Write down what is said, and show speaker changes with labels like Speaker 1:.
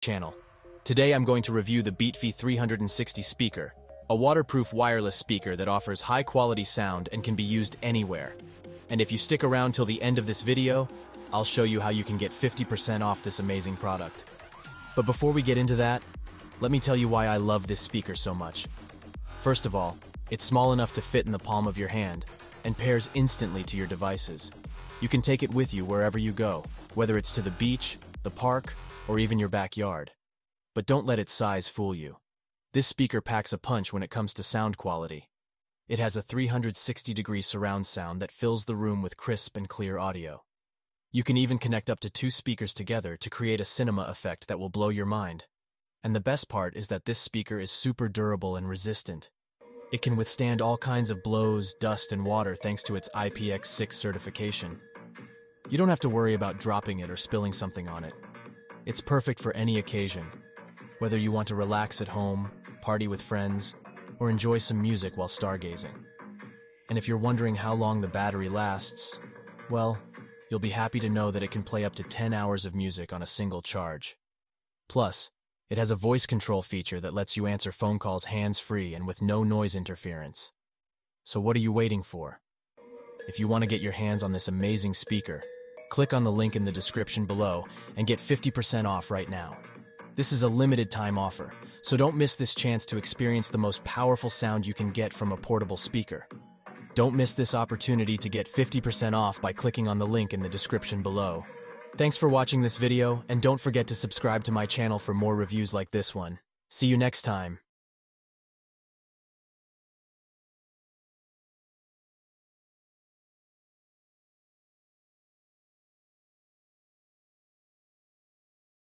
Speaker 1: Channel. Today I'm going to review the Beatfy 360 speaker, a waterproof wireless speaker that offers high-quality sound and can be used anywhere. And if you stick around till the end of this video, I'll show you how you can get 50% off this amazing product. But before we get into that, let me tell you why I love this speaker so much. First of all, it's small enough to fit in the palm of your hand and pairs instantly to your devices. You can take it with you wherever you go, whether it's to the beach, the park, or even your backyard. But don't let its size fool you. This speaker packs a punch when it comes to sound quality. It has a 360-degree surround sound that fills the room with crisp and clear audio. You can even connect up to two speakers together to create a cinema effect that will blow your mind. And the best part is that this speaker is super durable and resistant. It can withstand all kinds of blows, dust, and water thanks to its IPX6 certification. You don't have to worry about dropping it or spilling something on it. It's perfect for any occasion, whether you want to relax at home, party with friends, or enjoy some music while stargazing. And if you're wondering how long the battery lasts, well, you'll be happy to know that it can play up to 10 hours of music on a single charge. Plus, it has a voice control feature that lets you answer phone calls hands-free and with no noise interference. So what are you waiting for? If you want to get your hands on this amazing speaker, click on the link in the description below and get 50% off right now. This is a limited time offer, so don't miss this chance to experience the most powerful sound you can get from a portable speaker. Don't miss this opportunity to get 50% off by clicking on the link in the description below. Thanks for watching this video, and don't forget to subscribe to my channel for more reviews like this one. See you next time.